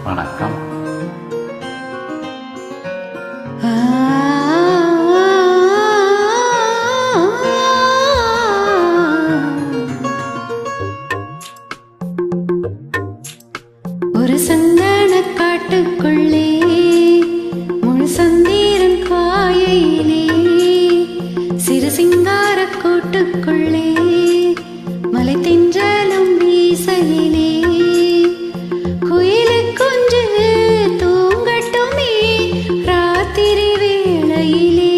வணக்கம். ஒரு சந்தன காட்டுக்குள்ளே முழு சந்தீரன் காயிலே சிறு சிங்கார கூட்டுக்குள்ளே மலை தென்றலும் வீசையிலே குயிலு கொஞ்சு தூங்கட்டுமே ராத்திரி வேளையிலே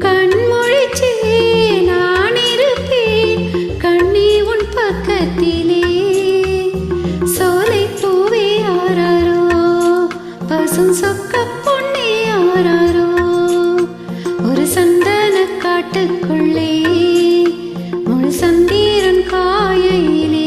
கண் முழிச்சு நான் இருப்பேன் கண்ணி உன் பக்கத்திலே பசும் சொக்க பொன்னே ஆராரோ ஒரு சந்தன காட்டுக்குள்ளே முழு சந்தீரன் காயிலே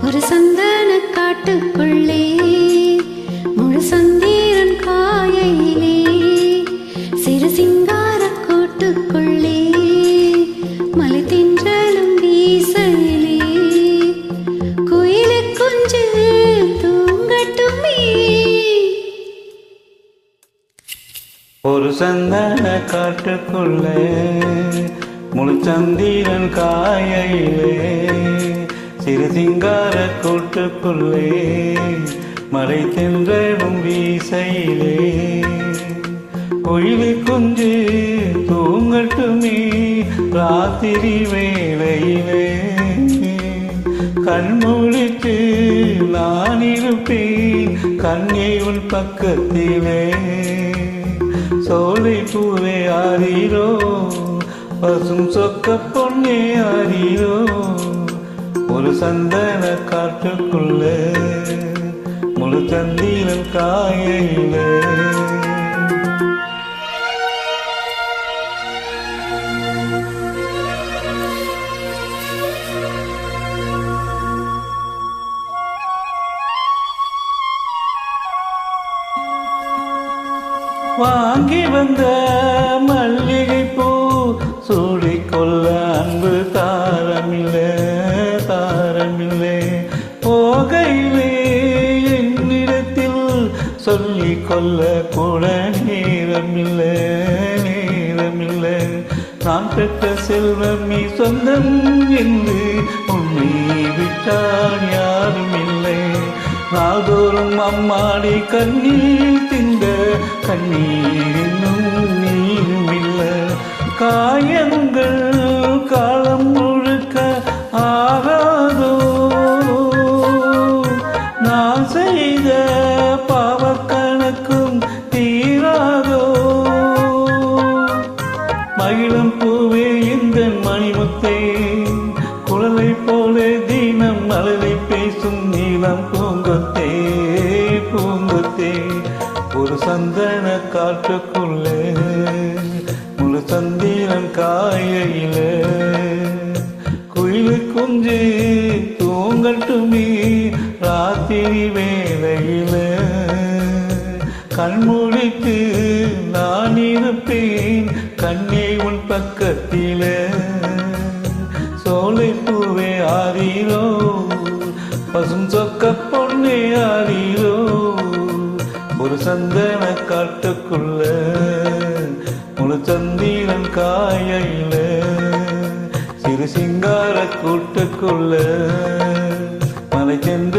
ஒரு சந்தன காட்டுக்குள்ளே முழு சந்தீரன் காயிலே சிறு சிங்கார கூட்டுக்குள்ளே மலை தென்றலும் வீசையிலே குயிலு கொஞ்சு தூங்கட்டுமே. ஒரு சந்தன காட்டுக்குள்ளே முழு சந்திரன் காயிலே சிறு சிங்கார கூட்டுக்குள்ளே மலை தென்றலும் வீசையிலே குயிலு கொஞ்சு தூங்கட்டுமே ராத்திரி வேளையிலே கண்மூடிட்டு நான் இருப்பேன் கண்ணே உன் பக்கத்திலே சோலை பூவே ஆரீரோ பசும் சொக்க பொன்னே ஆரீரோ ஒரு சந்தன காட்டுக்குள்ள முழு சந்திரன் காயிலே வாங்கி வந்த மல்லிகை பூ சூடிக்கொள்ள அன்பு தாரமில்லை தாரமில்லை போகையிலே என்னிடத்தில் சொல்லிக் கொள்ள கூட நேரமில்லை நேரமில்லை நான் பெற்ற செல்வம் நீ சொந்தம் என்று உன்னை விட்டால் யாரும் இல்லை நாள்தோறும் அம்மாடி கண்ணீர் திந்த கண்ணீர் இன்னும் நீரும் இல்லை காயங்கள் காலம் முழுக்க ஆகாதோ நான் செய்த பாவக்கணக்கும் தீராதோ மகிழம் பூவே இந்த மணிமுத்தே குழலை போல தினம் மலரை பேசும் நீளம் பூங்கொத்தே பூங்கொத்தே ஒரு சந்தன காட்டுக்குள்ளே முழு சந்திரன் காயிலே குயிலு குஞ்சு தூங்கட்டுமே ராத்திரி வேளையிலே கண்மூடித்து நான் இருப்பேன் கண்ணே உன் பக்கத்திலே. ஆரீரோ பசும் சொக்க பொண்ணே ஆரீரோ ஒரு சந்தன காட்டுக்குள்ள முழு சந்திரன் காயையில சிறு சிங்கார கூட்டுக்குள்ள மலை சென்ற